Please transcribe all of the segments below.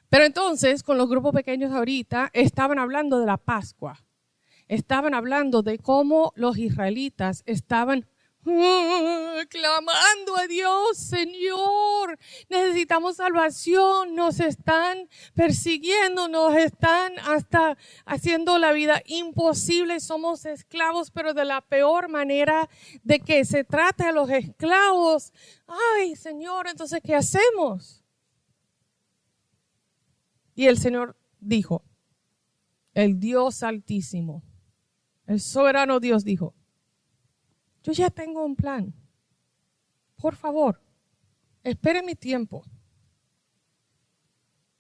Pero entonces, con los grupos pequeños ahorita, estaban hablando de la Pascua. Estaban hablando de cómo los israelitas estaban clamando a Dios, Señor, necesitamos salvación, nos están persiguiendo, nos están hasta haciendo la vida imposible, somos esclavos, pero de la peor manera de que se trate a los esclavos. Ay, Señor, entonces, ¿qué hacemos? Y el Señor dijo, el Dios Altísimo, el soberano Dios dijo, yo ya tengo un plan. Por favor, espere mi tiempo.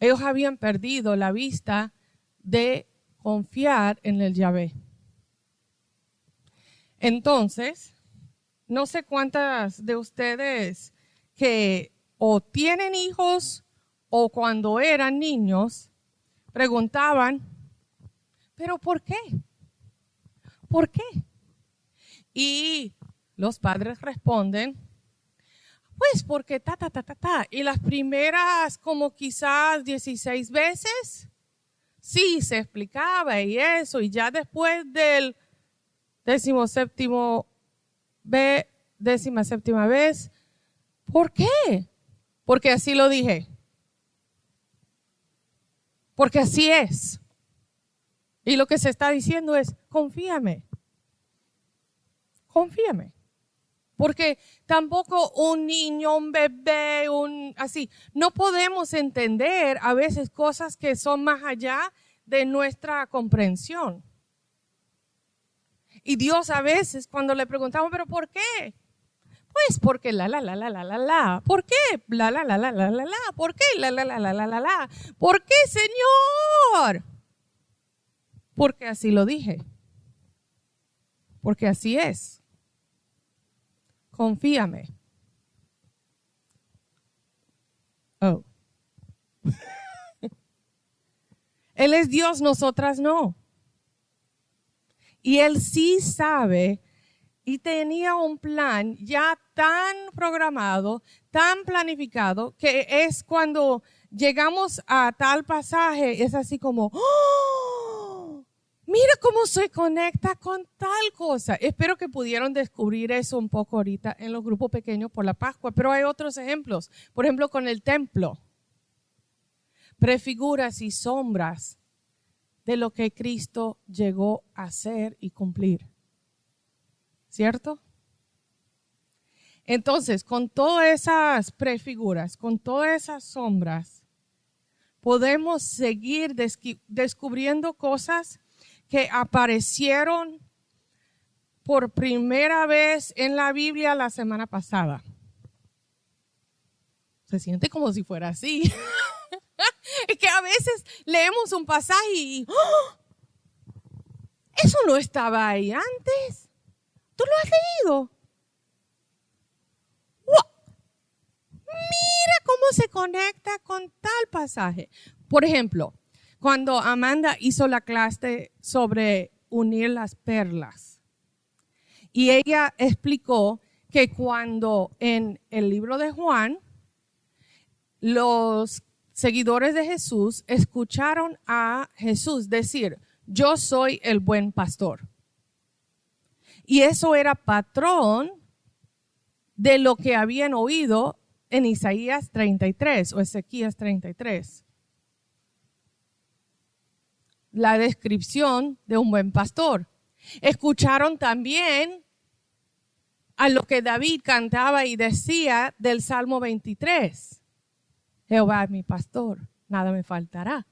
Ellos habían perdido la vista de confiar en el Yahvé. Entonces, no sé cuántas de ustedes que o tienen hijos o cuando eran niños preguntaban, ¿pero por qué? ¿Por qué? Y los padres responden, pues porque ta. Y las primeras como quizás 16 veces, sí se explicaba y eso. Y ya después del 17ª vez, ¿por qué? Porque así lo dije. Porque así es. Y lo que se está diciendo es, confíame. Confíame. Porque tampoco un niño, un bebé, así, no podemos entender a veces cosas que son más allá de nuestra comprensión. Y Dios a veces cuando le preguntamos, ¿pero por qué? Pues porque la. ¿Por qué? La. ¿Por qué? La. ¿Por qué, Señor? Porque así lo dije. Porque así es. Confíame. Oh. Él es Dios, nosotras no. Y Él sí sabe y tenía un plan ya tan programado, tan planificado, que es cuando llegamos a tal pasaje, es así como, ¡oh! Mira cómo se conecta con tal cosa. Espero que pudieron descubrir eso un poco ahorita en los grupos pequeños por la Pascua, pero hay otros ejemplos. Por ejemplo, con el templo. Prefiguras y sombras de lo que Cristo llegó a hacer y cumplir. ¿Cierto? Entonces, con todas esas prefiguras, con todas esas sombras, podemos seguir descubriendo cosas que aparecieron por primera vez en la Biblia la semana pasada. Se siente como si fuera así. Es que a veces leemos un pasaje y ¡oh! Eso no estaba ahí antes. ¿Tú lo has leído? ¡Wow! Mira cómo se conecta con tal pasaje. Por ejemplo, cuando Amanda hizo la clase sobre unir las perlas. Y ella explicó que cuando en el libro de Juan, los seguidores de Jesús escucharon a Jesús decir, yo soy el buen pastor. Y eso era patrón de lo que habían oído en Isaías 33 o Ezequías 33. La descripción de un buen pastor. Escucharon también a lo que David cantaba y decía del Salmo 23. Jehová es mi pastor, nada me faltará.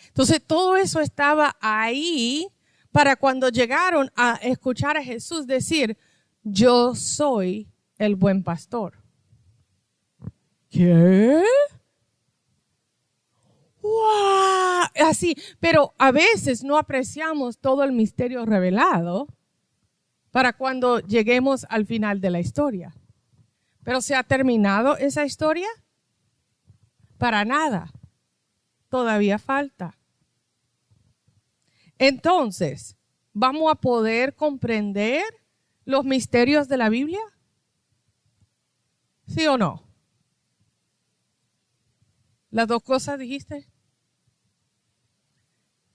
Entonces todo eso estaba ahí para cuando llegaron a escuchar a Jesús decir, yo soy el buen pastor. ¿Qué? ¡Wow! Así, pero a veces no apreciamos todo el misterio revelado para cuando lleguemos al final de la historia. ¿Pero se ha terminado esa historia? Para nada. Todavía falta. Entonces, ¿vamos a poder comprender los misterios de la Biblia? ¿Sí o no? ¿Las dos cosas dijiste?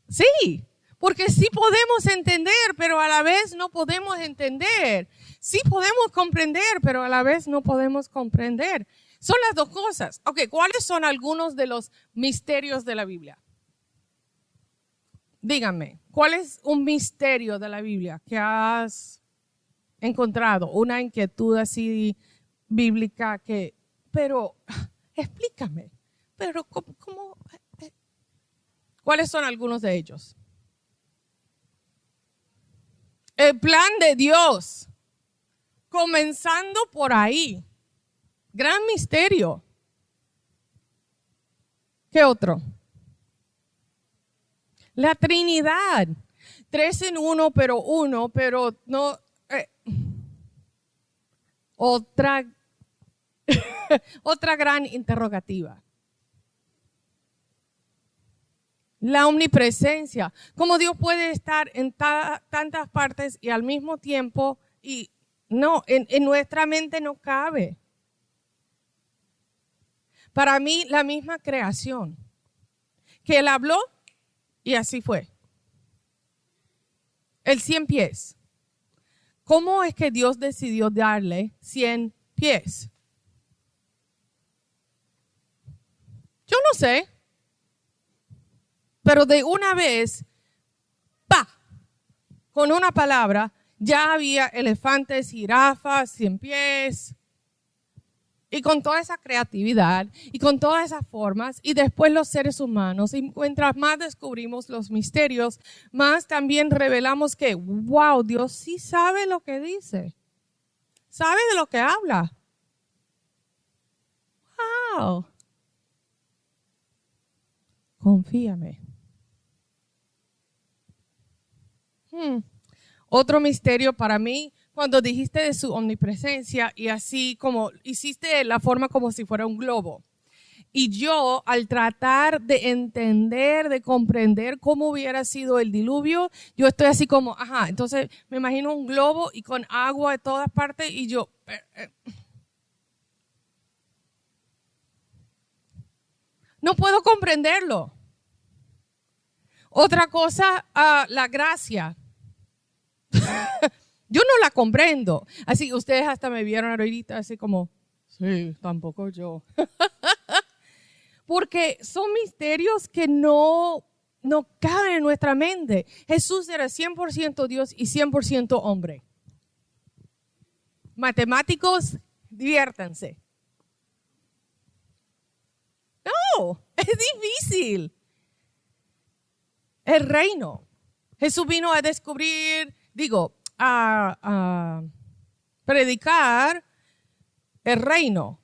Sí, porque sí podemos entender, pero a la vez no podemos entender. Sí podemos comprender, pero a la vez no podemos comprender. Son las dos cosas. Ok, ¿cuáles son algunos de los misterios de la Biblia? Díganme, ¿cuál es un misterio de la Biblia que has encontrado? Una inquietud así bíblica pero explícame, pero ¿cómo? ¿Cuáles son algunos de ellos? El plan de Dios, comenzando por ahí. Gran misterio. ¿Qué otro? La Trinidad. 3 en 1, pero no. Otra gran interrogativa. La omnipresencia. ¿Cómo Dios puede estar en tantas partes y al mismo tiempo? Y no, en nuestra mente no cabe. Para mí, la misma creación. Que Él habló y así fue. El 100 pies. ¿Cómo es que Dios decidió darle 100 pies? Yo no sé. Pero de una vez, con una palabra, ya había elefantes, jirafas, 100 pies. Y con toda esa creatividad y con todas esas formas, y después los seres humanos, y mientras más descubrimos los misterios, más también revelamos que, wow, Dios sí sabe lo que dice. Sabe de lo que habla. Wow. Confíame. Otro misterio para mí, cuando dijiste de su omnipresencia y así como hiciste la forma como si fuera un globo. Y yo, al tratar de entender, de comprender cómo hubiera sido el diluvio, yo estoy así como, entonces me imagino un globo y con agua de todas partes y yo... No puedo comprenderlo. Otra cosa, la gracia. Yo no la comprendo. Así ustedes hasta me vieron ahorita así como, sí, tampoco yo. Porque son misterios que no caben en nuestra mente. Jesús era 100% Dios y 100% hombre. Matemáticos, diviértanse. No, es difícil. El reino. Jesús vino a descubrir, a predicar el reino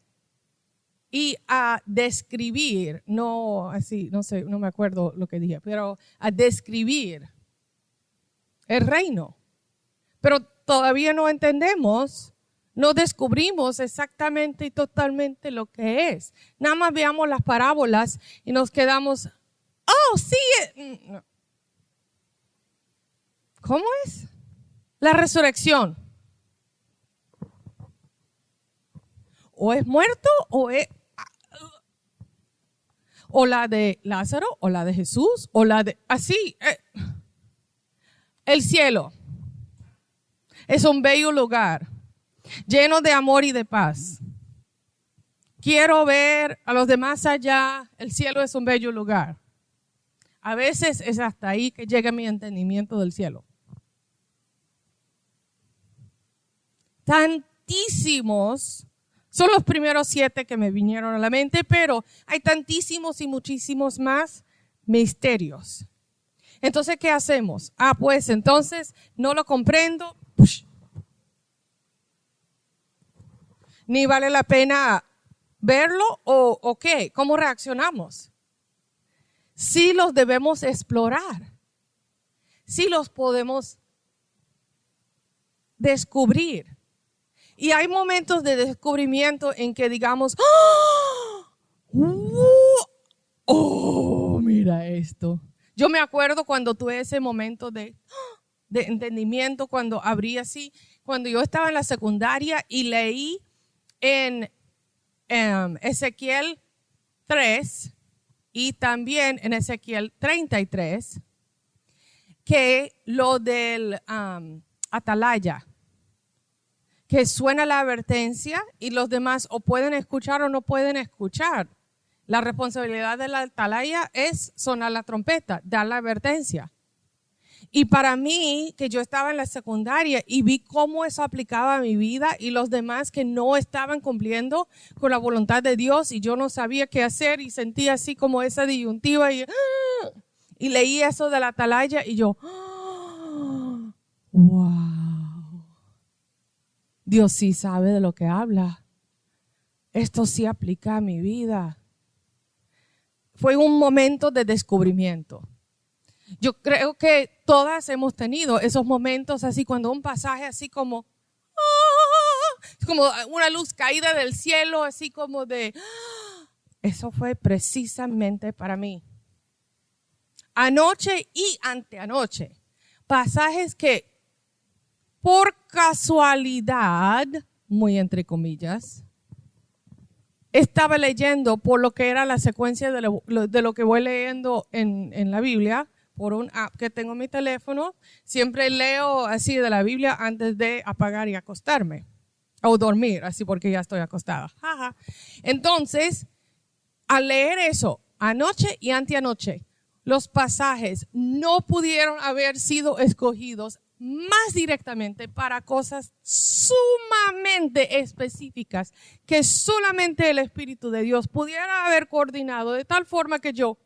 y a describir, no así, no sé, no me acuerdo lo que dije, pero a describir el reino. Pero todavía no entendemos, no descubrimos exactamente y totalmente lo que es. Nada más veamos las parábolas y nos quedamos, oh, sí. No. ¿Cómo es? La resurrección. O es muerto o la de Lázaro, o la de Jesús, o la de así. El cielo es un bello lugar, lleno de amor y de paz. Quiero ver a los demás allá. El cielo es un bello lugar. A veces es hasta ahí que llega mi entendimiento del cielo. Tantísimos, son los primeros 7 que me vinieron a la mente, pero hay tantísimos y muchísimos más misterios. Entonces, ¿qué hacemos? Pues entonces no lo comprendo, ni vale la pena verlo o qué, ¿cómo reaccionamos? Sí los debemos explorar, sí los podemos descubrir. Y hay momentos de descubrimiento en que digamos, ¡oh! Mira esto. Yo me acuerdo cuando tuve ese momento de entendimiento, cuando abrí así, cuando yo estaba en la secundaria y leí en Ezequiel 3, y también en Ezequiel 33, que lo del atalaya, que suena la advertencia y los demás o pueden escuchar o no pueden escuchar. La responsabilidad de la atalaya es sonar la trompeta, dar la advertencia. Y para mí, que yo estaba en la secundaria y vi cómo eso aplicaba a mi vida y los demás que no estaban cumpliendo con la voluntad de Dios y yo no sabía qué hacer y sentía así como esa disyuntiva y leí eso de la atalaya y yo, wow, Dios sí sabe de lo que habla. Esto sí aplica a mi vida. Fue un momento de descubrimiento. Yo creo que todas hemos tenido esos momentos así cuando un pasaje así como una luz caída del cielo, así como de, eso fue precisamente para mí. Anoche y anteanoche, pasajes que por casualidad, muy entre comillas, estaba leyendo por lo que era la secuencia de lo que voy leyendo en la Biblia, por un app que tengo en mi teléfono. Siempre leo así de la Biblia antes de apagar y acostarme. O dormir, así porque ya estoy acostada. Entonces, al leer eso, anoche y anteanoche, los pasajes no pudieron haber sido escogidos más directamente para cosas sumamente específicas que solamente el Espíritu de Dios pudiera haber coordinado de tal forma que yo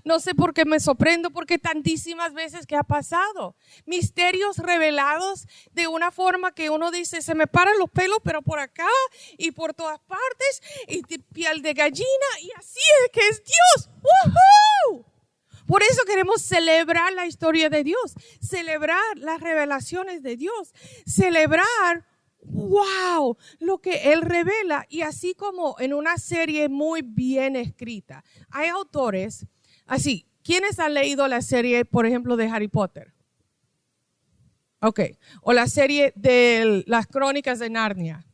no sé por qué me sorprendo, porque tantísimas veces que ha pasado. Misterios revelados de una forma que uno dice, se me paran los pelos, pero por acá y por todas partes, y piel de gallina, y así es que es Dios. ¡Woohoo! Por eso queremos celebrar la historia de Dios, celebrar las revelaciones de Dios, celebrar wow, lo que Él revela. Y así como en una serie muy bien escrita, hay autores así. ¿Quiénes han leído la serie, por ejemplo, de Harry Potter? Ok. O la serie de las Crónicas de Narnia.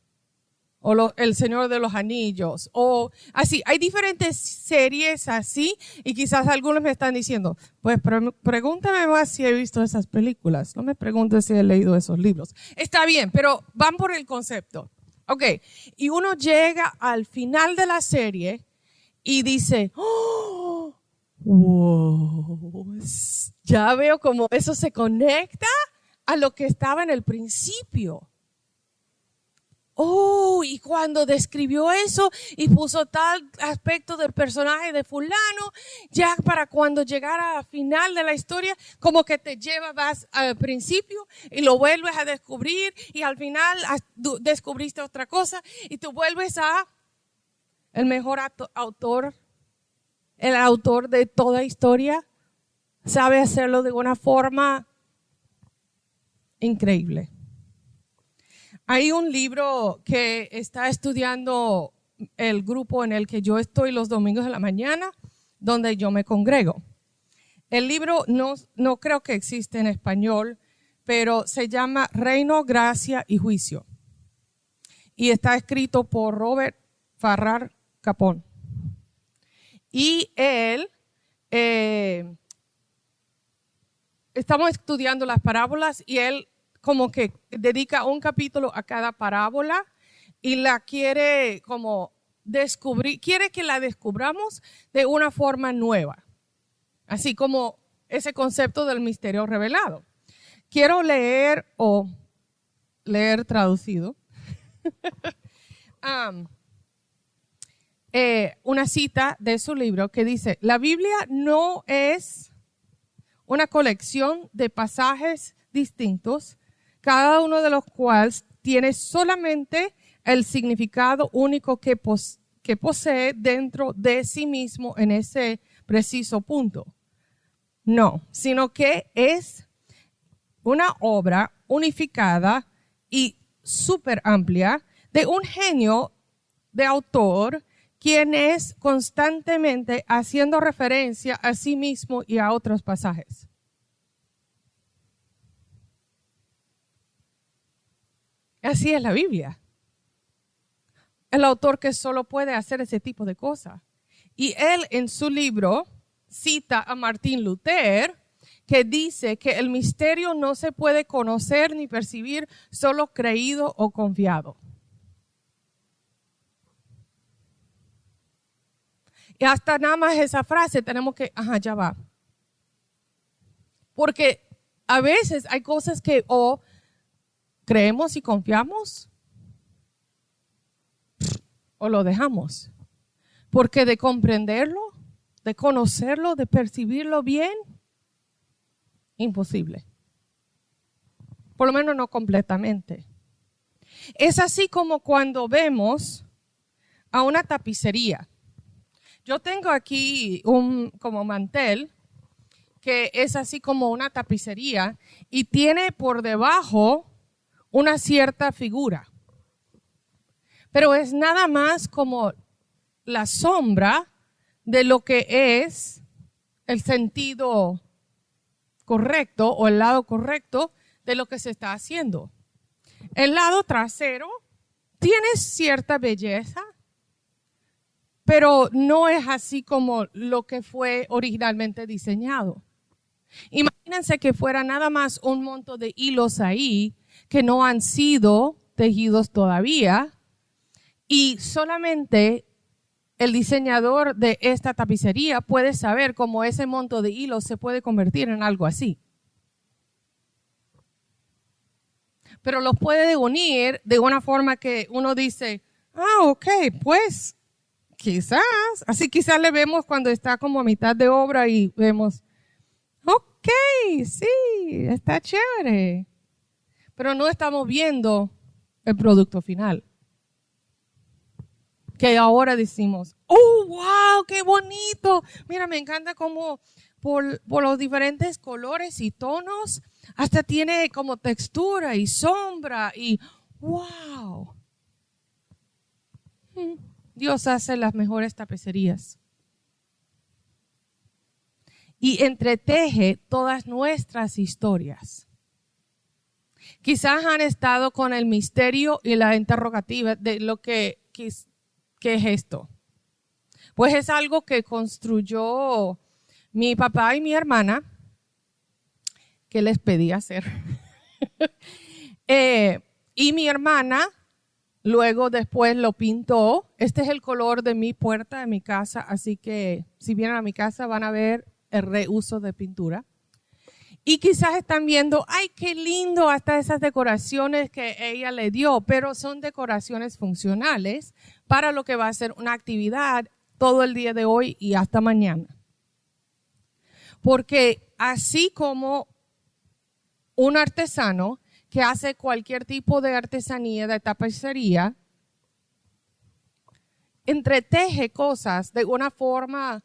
O El Señor de los Anillos. O así. Hay diferentes series así. Y quizás algunos me están diciendo, pues pregúntame más si he visto esas películas. No me preguntes si he leído esos libros. Está bien, pero van por el concepto. Ok. Y uno llega al final de la serie y dice, oh, wow, ya veo cómo eso se conecta a lo que estaba en el principio. Oh, y cuando describió eso y puso tal aspecto del personaje de fulano, ya para cuando llegara al final de la historia, como que te vas al principio y lo vuelves a descubrir y al final descubriste otra cosa y tú vuelves a el mejor autor, el autor de toda historia, sabe hacerlo de una forma increíble. Hay un libro que está estudiando el grupo en el que yo estoy los domingos de la mañana, donde yo me congrego. El libro no creo que existe en español, pero se llama Reino, Gracia y Juicio. Y está escrito por Robert Farrar Capón. Y él, estamos estudiando las parábolas y él como que dedica un capítulo a cada parábola y la quiere como descubrir, quiere que la descubramos de una forma nueva. Así como ese concepto del misterio revelado. Quiero leer traducido una cita de su libro que dice: la Biblia no es una colección de pasajes distintos, cada uno de los cuales tiene solamente el significado único que posee dentro de sí mismo en ese preciso punto. No, sino que es una obra unificada y súper amplia de un genio de autor quien es constantemente haciendo referencia a sí mismo y a otros pasajes. Así es la Biblia. El autor que solo puede hacer ese tipo de cosas. Y él en su libro cita a Martín Lutero, que dice que el misterio no se puede conocer ni percibir, solo creído o confiado. Y hasta nada más esa frase tenemos que, ya va. Porque a veces hay cosas que o creemos y confiamos o lo dejamos. Porque de comprenderlo, de conocerlo, de percibirlo bien, imposible. Por lo menos no completamente. Es así como cuando vemos a una tapicería. Yo tengo aquí un como mantel que es así como una tapicería y tiene por debajo una cierta figura. Pero es nada más como la sombra de lo que es el sentido correcto o el lado correcto de lo que se está haciendo. El lado trasero tiene cierta belleza, pero no es así como lo que fue originalmente diseñado. Imagínense que fuera nada más un montón de hilos ahí que no han sido tejidos todavía y solamente el diseñador de esta tapicería puede saber cómo ese montón de hilos se puede convertir en algo así. Pero los puede unir de una forma que uno dice, ok, pues quizás, así quizás le vemos cuando está como a mitad de obra y vemos, ok, sí, está chévere. Pero no estamos viendo el producto final. Que ahora decimos, oh, wow, qué bonito. Mira, me encanta cómo por los diferentes colores y tonos, hasta tiene como textura y sombra y wow. Dios hace las mejores tapicerías. Y entreteje todas nuestras historias. Quizás han estado con el misterio y la interrogativa de lo que ¿qué es esto? Pues es algo que construyó mi papá y mi hermana, que les pedí hacer. Y mi hermana luego después lo pintó. Este es el color de mi puerta de mi casa, así que si vienen a mi casa van a ver el reuso de pintura. Y quizás están viendo, ay, qué lindo hasta esas decoraciones que ella le dio, pero son decoraciones funcionales para lo que va a ser una actividad todo el día de hoy y hasta mañana. Porque así como un artesano que hace cualquier tipo de artesanía, de tapicería, entreteje cosas de una forma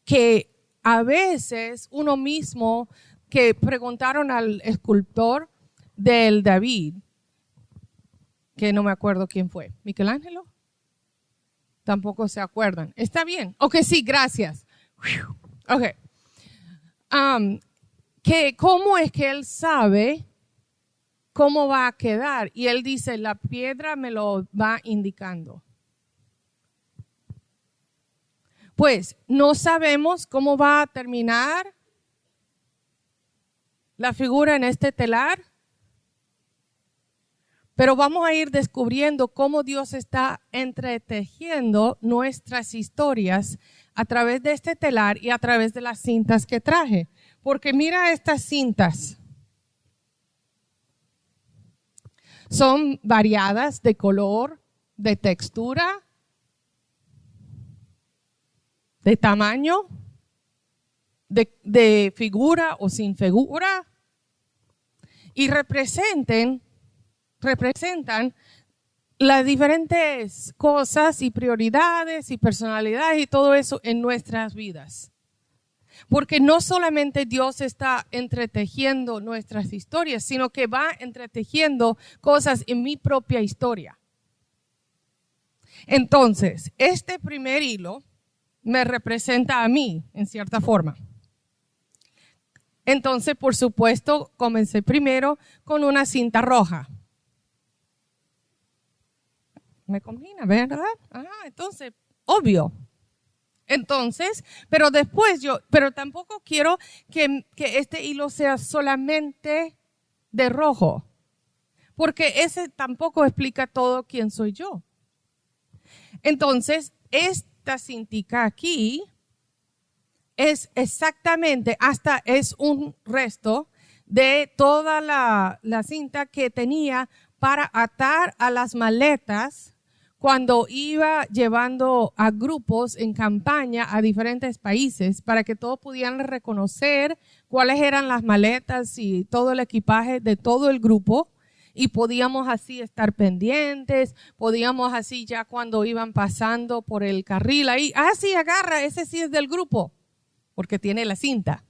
que a veces uno mismo, que preguntaron al escultor del David, que no me acuerdo quién fue, Michelangelo, tampoco se acuerdan. ¿Está bien? Ok, sí, gracias. Ok. Que cómo es que él sabe cómo va a quedar. Y él dice, la piedra me lo va indicando. Pues no sabemos cómo va a terminar la figura en este telar, pero vamos a ir descubriendo cómo Dios está entretejiendo nuestras historias a través de este telar y a través de las cintas que traje. Porque mira estas cintas. Son variadas de color, de textura, de tamaño, de figura o sin figura. Y representan las diferentes cosas y prioridades y personalidades y todo eso en nuestras vidas. Porque no solamente Dios está entretejiendo nuestras historias, sino que va entretejiendo cosas en mi propia historia. Entonces, este primer hilo me representa a mí, en cierta forma. Entonces, por supuesto, comencé primero con una cinta roja. Me combina, ¿verdad? Entonces, obvio. Entonces, pero tampoco quiero que este hilo sea solamente de rojo, porque ese tampoco explica todo quién soy yo. Entonces, esta cintica aquí es exactamente, hasta es un resto de toda la cinta que tenía para atar a las maletas cuando iba llevando a grupos en campaña a diferentes países para que todos pudieran reconocer cuáles eran las maletas y todo el equipaje de todo el grupo, y podíamos así estar pendientes, podíamos así ya cuando iban pasando por el carril ahí, sí, agarra, ese sí es del grupo, porque tiene la cinta.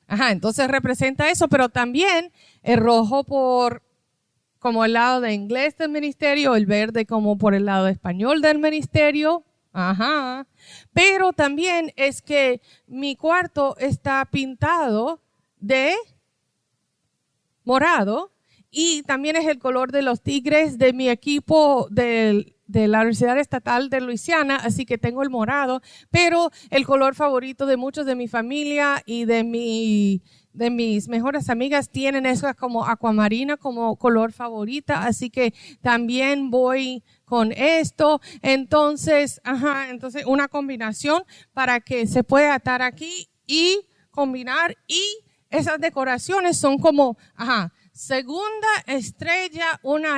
Entonces representa eso, pero también el rojo como el lado de inglés del ministerio, el verde como por el lado español del ministerio. Pero también es que mi cuarto está pintado de morado y también es el color de los Tigres de mi equipo de la Universidad Estatal de Luisiana, así que tengo el morado, pero el color favorito de muchos de mi familia y de mis mejores amigas tienen eso como acuamarina como color favorita, así que también voy con esto. Entonces, una combinación para que se pueda atar aquí y combinar, y esas decoraciones son como, segunda estrella, una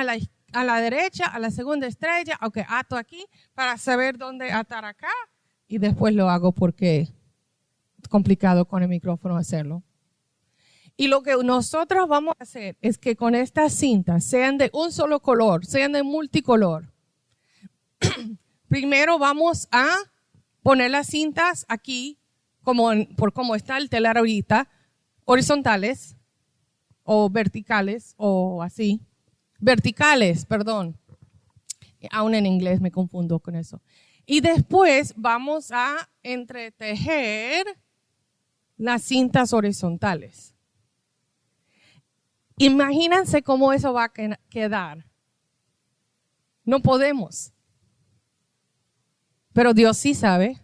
a la derecha, a la segunda estrella, ato aquí para saber dónde atar acá, y después lo hago porque es complicado con el micrófono hacerlo. Y lo que nosotros vamos a hacer es que con estas cintas, sean de un solo color, sean de multicolor, primero vamos a poner las cintas aquí, por como está el telar ahorita, horizontales o verticales o así. Verticales, perdón. Aún en inglés me confundo con eso. Y después vamos a entretejer las cintas horizontales. Imagínense cómo eso va a quedar. No podemos. Pero Dios sí sabe.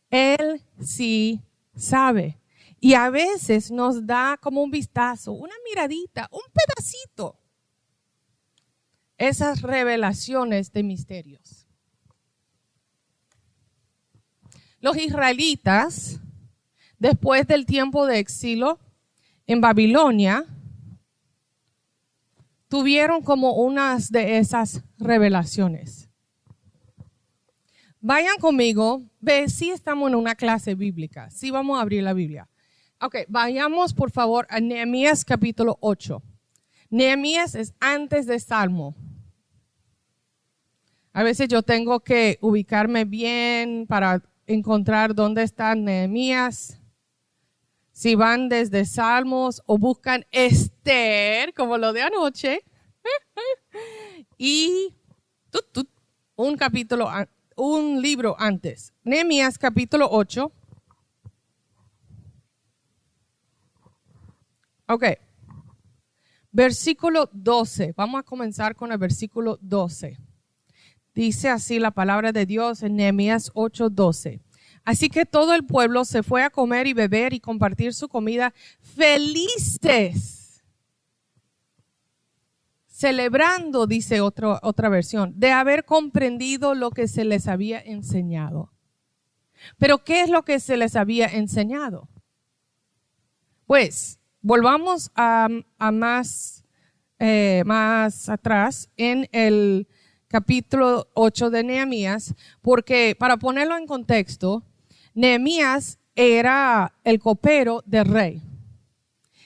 Él sí sabe. Y a veces nos da como un vistazo, una miradita, un pedacito. Esas revelaciones de misterios. Los israelitas, después del tiempo de exilio en Babilonia, tuvieron como unas de esas revelaciones. Vayan conmigo, sí estamos en una clase bíblica, sí vamos a abrir la Biblia. Vayamos por favor a Nehemías capítulo 8. Nehemías es antes de Salmo. A veces yo tengo que ubicarme bien para encontrar dónde está Nehemías. Si van desde Salmos o buscan Esther, como lo de anoche, y un libro antes. Nehemías capítulo 8. Versículo 12. Vamos a comenzar con el versículo 12. Dice así la palabra de Dios en Nehemías 8:12. Así que todo el pueblo se fue a comer y beber y compartir su comida felices, celebrando, dice otra versión, de haber comprendido lo que se les había enseñado. Pero ¿qué es lo que se les había enseñado? Pues volvamos a más atrás en el capítulo 8 de Nehemías, porque para ponerlo en contexto, Nehemías era el copero del rey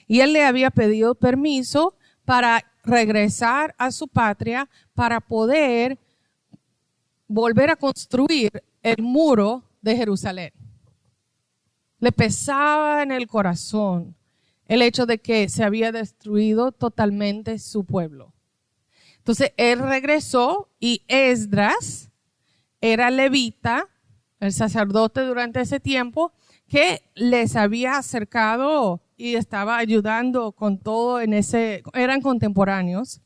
y él le había pedido permiso para regresar a su patria para poder volver a construir el muro de Jerusalén. Le pesaba en el corazón el hecho de que se había destruido totalmente su pueblo. Entonces él regresó y Esdras era levita, el sacerdote durante ese tiempo, que les había acercado y estaba ayudando con todo eran contemporáneos.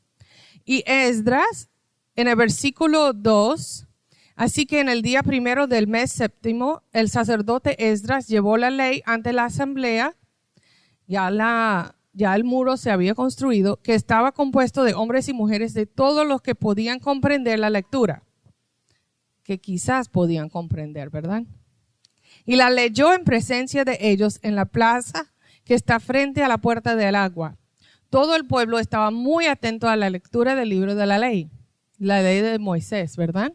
Y Esdras en el versículo 2, así que en el día primero del mes séptimo, el sacerdote Esdras llevó la ley ante la asamblea. Ya el muro se había construido, que estaba compuesto de hombres y mujeres de todos los que podían comprender la lectura, que quizás podían comprender, ¿verdad? Y la leyó en presencia de ellos en la plaza que está frente a la puerta del agua. Todo el pueblo estaba muy atento a la lectura del libro de la ley de Moisés, ¿verdad?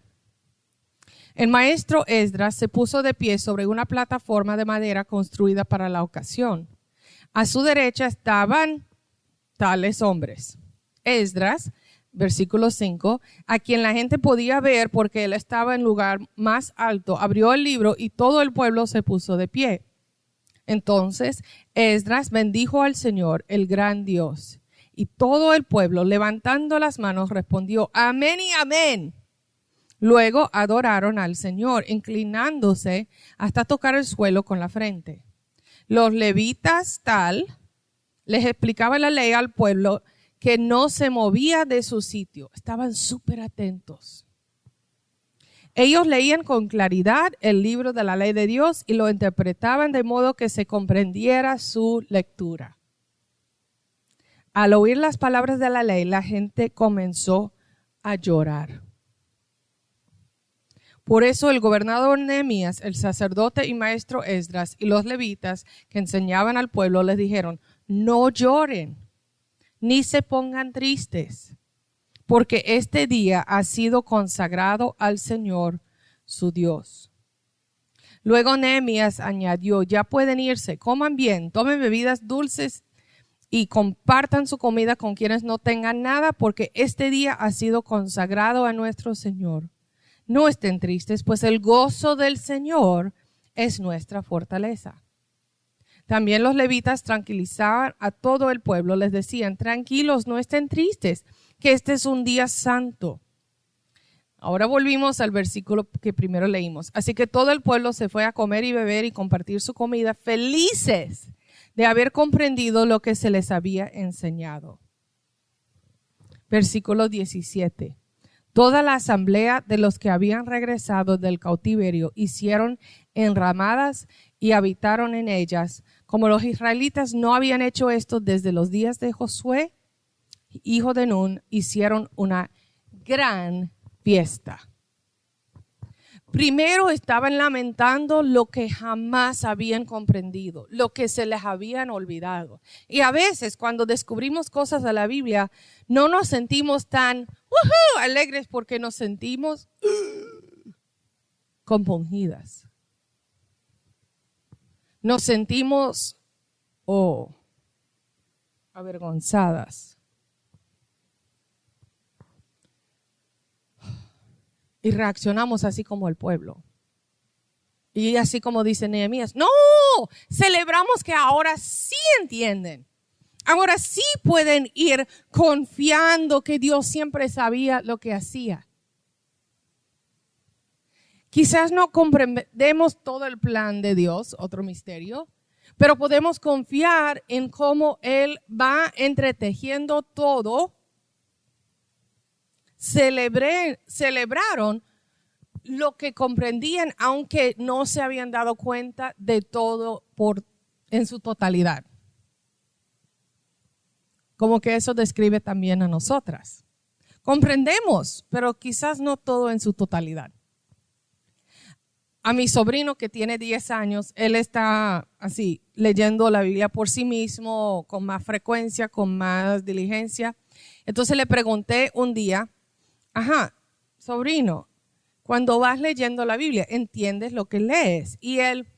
El maestro Esdras se puso de pie sobre una plataforma de madera construida para la ocasión. A su derecha estaban tales hombres. Esdras, versículo 5, a quien la gente podía ver porque él estaba en lugar más alto, abrió el libro y todo el pueblo se puso de pie. Entonces Esdras bendijo al Señor, el gran Dios, y todo el pueblo, levantando las manos, respondió: amén y amén. Luego adoraron al Señor, inclinándose hasta tocar el suelo con la frente. Los levitas les explicaba la ley al pueblo que no se movía de su sitio. Estaban súper atentos. Ellos leían con claridad el libro de la ley de Dios y lo interpretaban de modo que se comprendiera su lectura. Al oír las palabras de la ley, la gente comenzó a llorar. Por eso el gobernador Nehemías, el sacerdote y maestro Esdras y los levitas que enseñaban al pueblo les dijeron: no lloren, ni se pongan tristes, porque este día ha sido consagrado al Señor su Dios. Luego Nehemías añadió: ya pueden irse, coman bien, tomen bebidas dulces y compartan su comida con quienes no tengan nada, porque este día ha sido consagrado a nuestro Señor. No estén tristes, pues el gozo del Señor es nuestra fortaleza. También los levitas tranquilizaban a todo el pueblo, les decían: tranquilos, no estén tristes, que este es un día santo. Ahora volvimos al versículo que primero leímos. Así que todo el pueblo se fue a comer y beber y compartir su comida, felices de haber comprendido lo que se les había enseñado. Versículo 17. Toda la asamblea de los que habían regresado del cautiverio hicieron enramadas y habitaron en ellas. Como los israelitas no habían hecho esto desde los días de Josué, hijo de Nun, hicieron una gran fiesta. Primero estaban lamentando lo que jamás habían comprendido, lo que se les habían olvidado. Y a veces cuando descubrimos cosas de la Biblia, no nos sentimos tan alegres porque nos sentimos compungidas. Nos sentimos avergonzadas. Y reaccionamos así como el pueblo. Y así como dice Nehemías: no, celebramos que ahora sí entienden. Ahora sí pueden ir confiando que Dios siempre sabía lo que hacía. Quizás no comprendemos todo el plan de Dios, otro misterio, pero podemos confiar en cómo Él va entretejiendo todo. Celebraron lo que comprendían, aunque no se habían dado cuenta de todo en su totalidad. Como que eso describe también a nosotras. Comprendemos, pero quizás no todo en su totalidad. A mi sobrino que tiene 10 años, él está así leyendo la Biblia por sí mismo, con más frecuencia, con más diligencia. Entonces le pregunté un día: sobrino, cuando vas leyendo la Biblia, ¿entiendes lo que lees? Y él: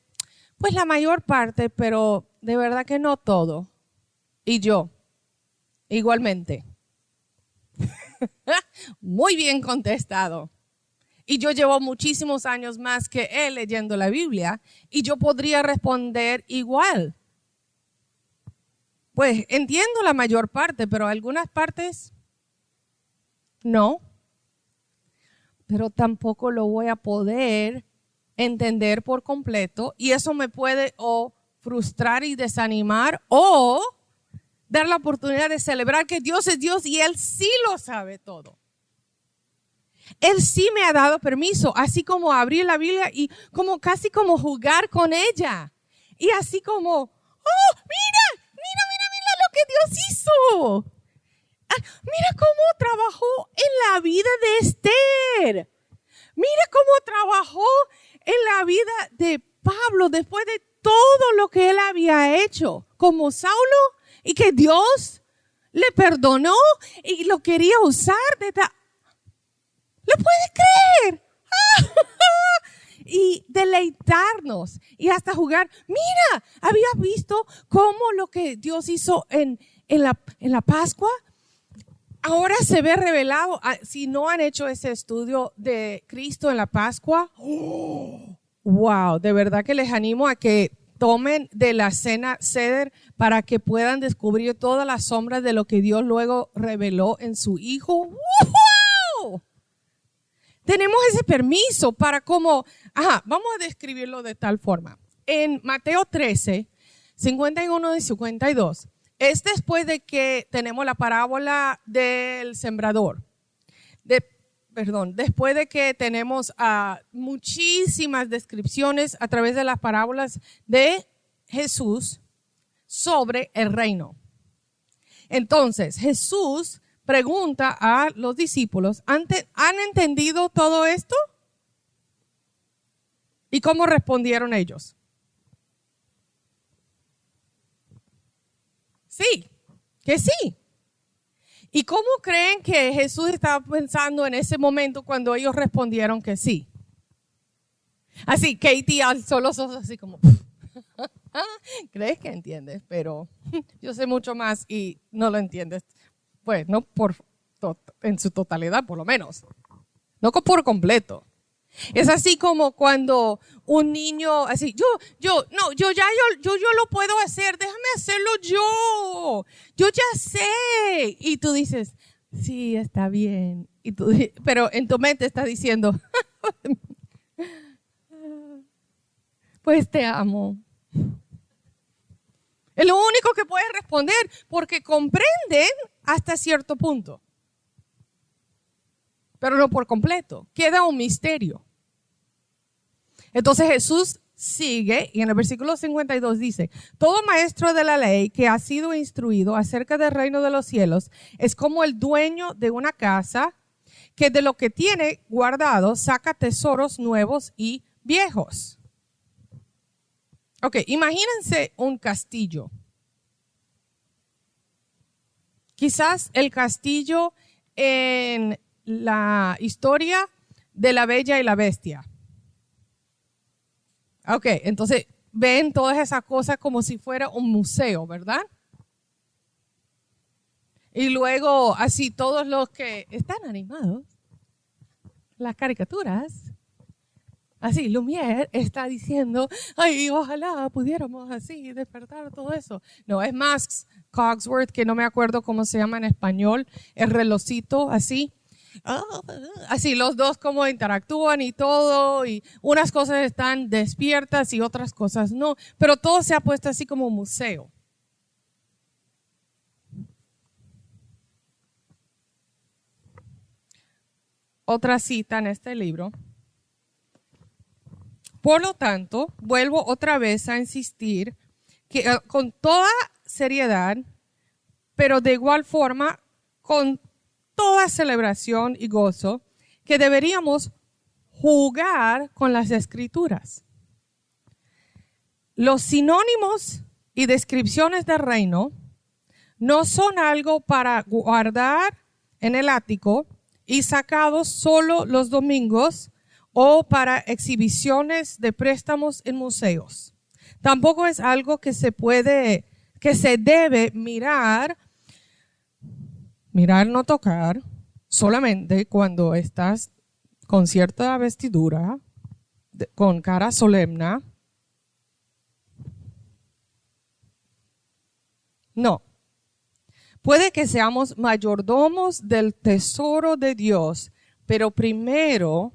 pues la mayor parte, pero de verdad que no todo. Y yo, igualmente. Muy bien contestado. Y yo llevo muchísimos años más que él leyendo la Biblia y yo podría responder igual. Pues entiendo la mayor parte, pero algunas partes no. Pero tampoco lo voy a poder entender por completo y eso me puede o frustrar y desanimar o dar la oportunidad de celebrar que Dios es Dios y Él sí lo sabe todo. Él sí me ha dado permiso, así como abrir la Biblia y como casi como jugar con ella. Y así como, oh, mira lo que Dios hizo. Mira cómo trabajó en la vida de Esther. Mira cómo trabajó en la vida de Pablo después de todo lo que él había hecho como Saulo y que Dios le perdonó y lo quería usar ¿lo puedes creer? Y deleitarnos y hasta jugar. Mira, ¿habías visto cómo lo que Dios hizo en la Pascua? Ahora se ve revelado. Si no han hecho ese estudio de Cristo en la Pascua, wow, de verdad que les animo a que tomen de la cena Seder para que puedan descubrir todas las sombras de lo que Dios luego reveló en su Hijo. ¡Wow! Tenemos ese permiso para vamos a describirlo de tal forma. En Mateo 13, 51 y 52, es después de que tenemos la parábola del sembrador. Después de que tenemos muchísimas descripciones a través de las parábolas de Jesús sobre el reino. Entonces, Jesús pregunta a los discípulos, ¿han entendido todo esto? ¿Y cómo respondieron ellos? Sí, que sí. ¿Y cómo creen que Jesús estaba pensando en ese momento cuando ellos respondieron que sí? Así, Katie alzó los ojos así como, ¿crees que entiendes? Pero yo sé mucho más y no lo entiendes. Pues no en su totalidad, por lo menos. No por completo. Es así como cuando un niño, así, yo lo puedo hacer, déjame hacerlo yo ya sé. Y tú dices, sí, está bien. Pero en tu mente estás diciendo, pues te amo. Es lo único que puedes responder porque comprenden hasta cierto punto. Pero no por completo. Queda un misterio. Entonces Jesús sigue y en el versículo 52 dice, todo maestro de la ley que ha sido instruido acerca del reino de los cielos es como el dueño de una casa que de lo que tiene guardado saca tesoros nuevos y viejos. Ok, imagínense un castillo. Quizás el castillo en la historia de la Bella y la Bestia. Ok, entonces ven todas esas cosas como si fuera un museo, ¿verdad? Y luego así todos los que están animados, las caricaturas, así Lumière está diciendo, ay, ojalá pudiéramos así despertar todo eso. No, es Max Cogsworth, que no me acuerdo cómo se llama en español, el relojito así. Así los dos como interactúan y todo, y unas cosas están despiertas y otras cosas no, pero todo se ha puesto así como museo. Otra cita en este libro. Por lo tanto, vuelvo otra vez a insistir que con toda seriedad, pero de igual forma, con toda celebración y gozo, que deberíamos jugar con las escrituras. Los sinónimos y descripciones del reino no son algo para guardar en el ático y sacados solo los domingos o para exhibiciones de préstamos en museos. Tampoco es algo que se debe mirar no tocar, solamente cuando estás con cierta vestidura, con cara solemne. No. Puede que seamos mayordomos del tesoro de Dios, pero primero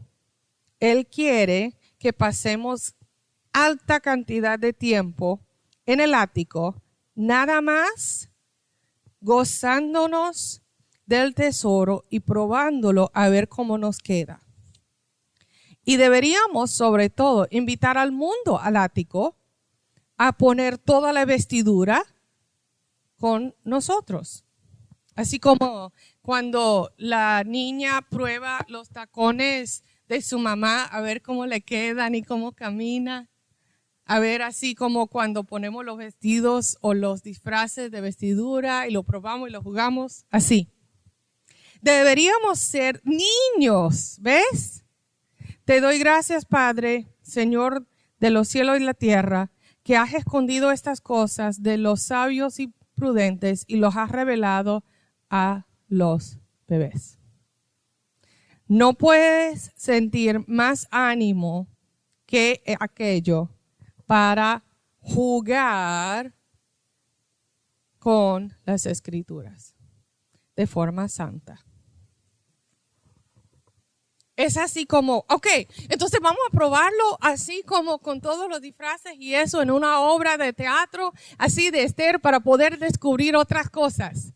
Él quiere que pasemos alta cantidad de tiempo en el ático, nada más gozándonos del tesoro y probándolo a ver cómo nos queda. Y deberíamos, sobre todo, invitar al mundo al ático a poner toda la vestidura con nosotros. Así como cuando la niña prueba los tacones de su mamá a ver cómo le quedan y cómo camina. A ver, así como cuando ponemos los vestidos o los disfraces de vestidura y lo probamos y lo jugamos, así. Deberíamos ser niños, ¿ves? Te doy gracias, Padre, Señor de los cielos y la tierra, que has escondido estas cosas de los sabios y prudentes y los has revelado a los bebés. No puedes sentir más ánimo que aquello para jugar con las Escrituras de forma santa. Es así como, ok, entonces vamos a probarlo así como con todos los disfraces y eso en una obra de teatro, así de Esther, para poder descubrir otras cosas.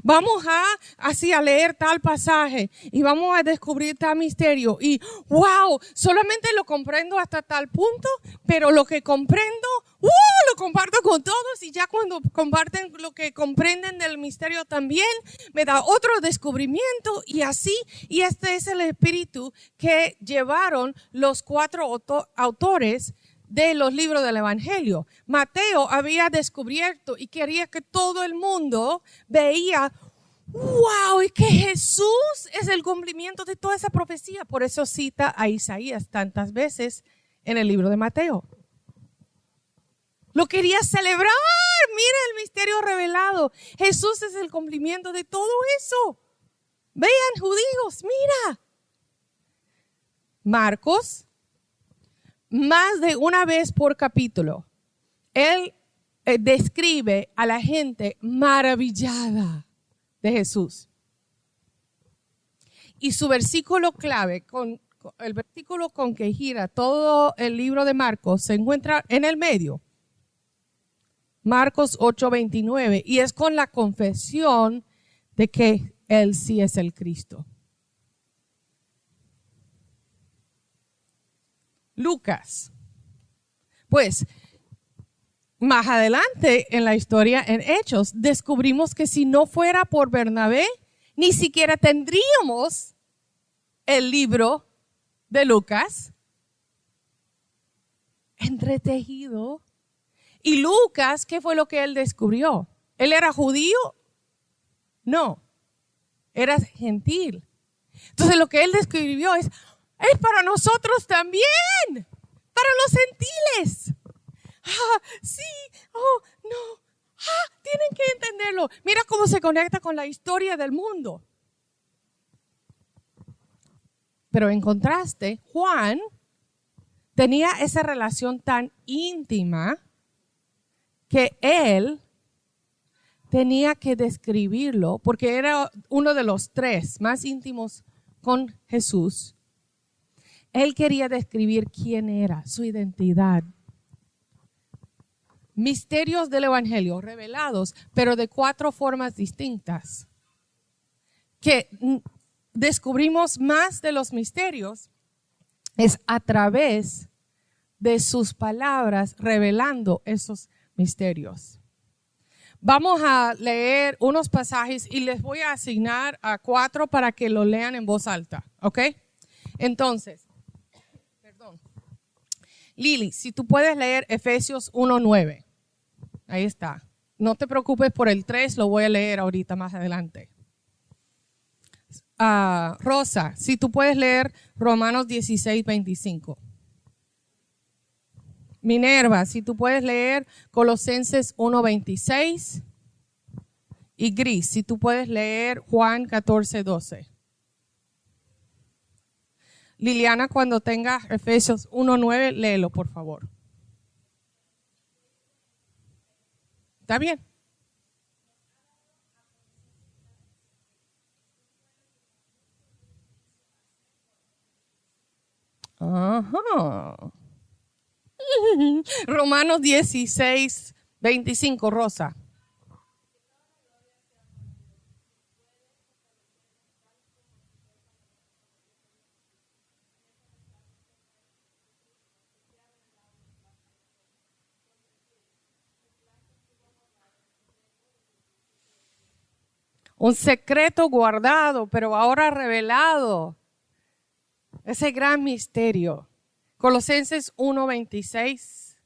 Vamos a leer tal pasaje y vamos a descubrir tal misterio y wow, solamente lo comprendo hasta tal punto, pero lo que comprendo, lo comparto con todos y ya cuando comparten lo que comprenden del misterio también me da otro descubrimiento y así, y este es el espíritu que llevaron los 4 autores de los libros del Evangelio. Mateo había descubierto y quería que todo el mundo veía, wow, es que Jesús es el cumplimiento de toda esa profecía. Por eso cita a Isaías tantas veces en el libro de Mateo. Lo quería celebrar. Mira el misterio revelado. Jesús es el cumplimiento de todo eso. Vean, judíos, mira. Marcos, más de una vez por capítulo, él describe a la gente maravillada de Jesús. Y su versículo clave, el versículo con que gira todo el libro de Marcos, se encuentra en el medio. Marcos 8:29, y es con la confesión de que Él sí es el Cristo. Lucas. Pues, más adelante en la historia, en Hechos, descubrimos que si no fuera por Bernabé, ni siquiera tendríamos el libro de Lucas entretejido. Y Lucas, ¿qué fue lo que él descubrió? ¿Él era judío? No, era gentil. Entonces lo que él descubrió es para nosotros también, para los gentiles. Sí, no, tienen que entenderlo. Mira cómo se conecta con la historia del mundo. Pero en contraste, Juan tenía esa relación tan íntima que él tenía que describirlo porque era uno de los 3 más íntimos con Jesús. Él quería describir quién era, su identidad. Misterios del Evangelio revelados, pero de 4 formas distintas. Que descubrimos más de los misterios es a través de sus palabras revelando esos misterios. Vamos a leer unos pasajes y les voy a asignar a 4 para que lo lean en voz alta, ¿ok? Entonces, Lili, si tú puedes leer Efesios 1:9. Ahí está. No te preocupes por el 3, lo voy a leer ahorita más adelante. Rosa, si tú puedes leer Romanos 16:25. Minerva, si tú puedes leer Colosenses 1:26. Y Gris, si tú puedes leer Juan 14:12. Liliana, cuando tengas Efesios 1:9, léelo, por favor. ¿Está bien? Ajá. Romanos 16:25, Rosa. Un secreto guardado, pero ahora revelado. Ese gran misterio. Colosenses 1:26.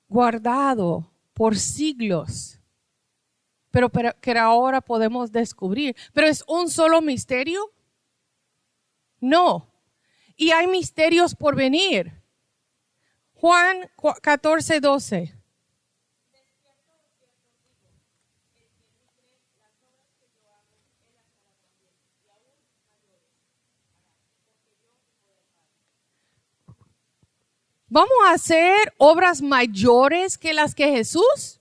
Guardado por siglos, pero que ahora podemos descubrir. ¿Pero es un solo misterio? No. Y hay misterios por venir. Juan 14:12. ¿Vamos a hacer obras mayores que las que Jesús?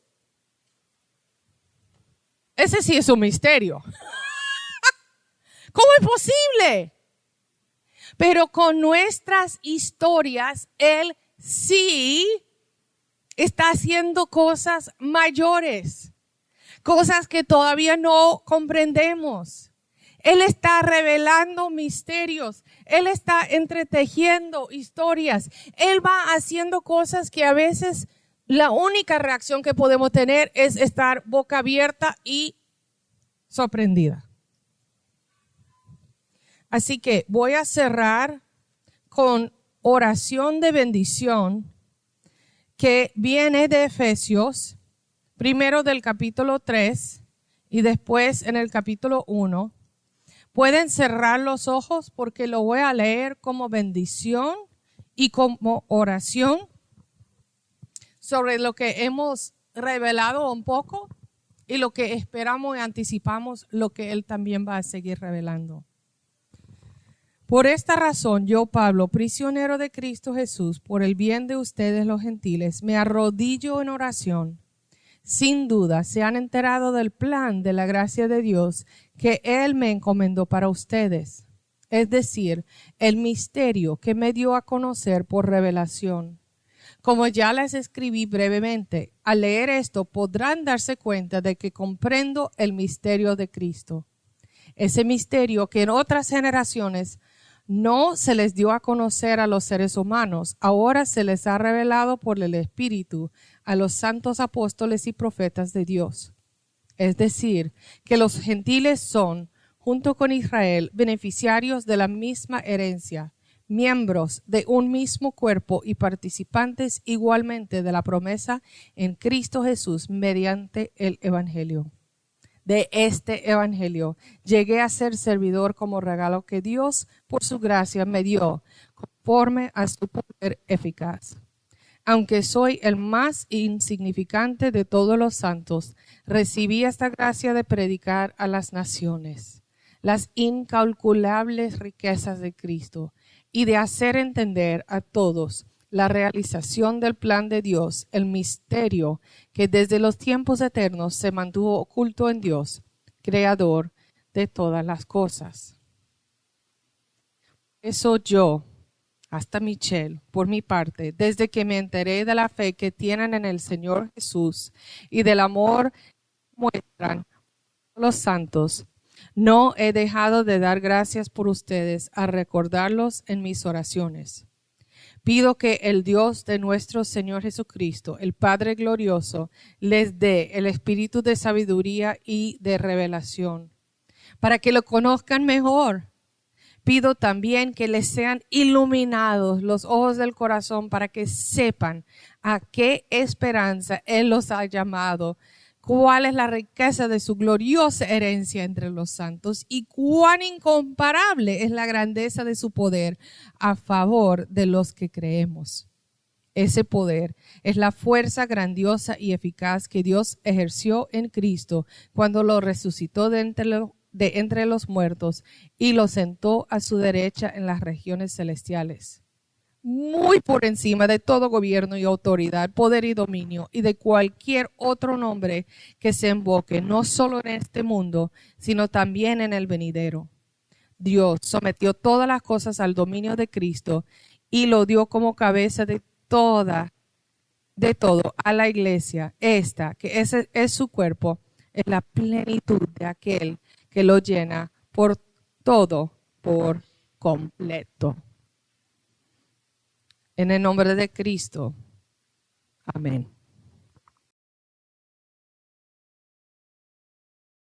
Ese sí es un misterio. ¿Cómo es posible? Pero con nuestras historias, Él sí está haciendo cosas mayores, cosas que todavía no comprendemos. Él está revelando misterios. Él está entretejiendo historias. Él va haciendo cosas que a veces la única reacción que podemos tener es estar boca abierta y sorprendida. Así que voy a cerrar con oración de bendición que viene de Efesios, primero del capítulo 3 y después en el capítulo 1. Pueden cerrar los ojos porque lo voy a leer como bendición y como oración sobre lo que hemos revelado un poco y lo que esperamos y anticipamos, lo que Él también va a seguir revelando. Por esta razón, yo, Pablo, prisionero de Cristo Jesús, por el bien de ustedes los gentiles, me arrodillo en oración. Sin duda se han enterado del plan de la gracia de Dios que Él me encomendó para ustedes, es decir, el misterio que me dio a conocer por revelación. Como ya les escribí brevemente, al leer esto podrán darse cuenta de que comprendo el misterio de Cristo. Ese misterio que en otras generaciones no se les dio a conocer a los seres humanos, ahora se les ha revelado por el Espíritu a los santos apóstoles y profetas de Dios. Es decir, que los gentiles son, junto con Israel, beneficiarios de la misma herencia, miembros de un mismo cuerpo y participantes igualmente de la promesa en Cristo Jesús mediante el Evangelio. De este evangelio llegué a ser servidor como regalo que Dios por su gracia me dio conforme a su poder eficaz. Aunque soy el más insignificante de todos los santos, recibí esta gracia de predicar a las naciones las incalculables riquezas de Cristo y de hacer entender a todos la realización del plan de Dios, el misterio que desde los tiempos eternos se mantuvo oculto en Dios, creador de todas las cosas. Eso yo, hasta Michelle, por mi parte, desde que me enteré de la fe que tienen en el Señor Jesús y del amor que muestran los santos, no he dejado de dar gracias por ustedes a recordarlos en mis oraciones. Pido que el Dios de nuestro Señor Jesucristo, el Padre glorioso, les dé el espíritu de sabiduría y de revelación, para que lo conozcan mejor. Pido también que les sean iluminados los ojos del corazón para que sepan a qué esperanza Él los ha llamado, cuál es la riqueza de su gloriosa herencia entre los santos y cuán incomparable es la grandeza de su poder a favor de los que creemos. Ese poder es la fuerza grandiosa y eficaz que Dios ejerció en Cristo cuando lo resucitó de entre los muertos y lo sentó a su derecha en las regiones celestiales, muy por encima de todo gobierno y autoridad, poder y dominio, y de cualquier otro nombre que se invoque, no solo en este mundo, sino también en el venidero. Dios sometió todas las cosas al dominio de Cristo y lo dio como cabeza de todo a la iglesia. Esta, que es su cuerpo, es la plenitud de aquel que lo llena por todo, por completo. En el nombre de Cristo. Amén.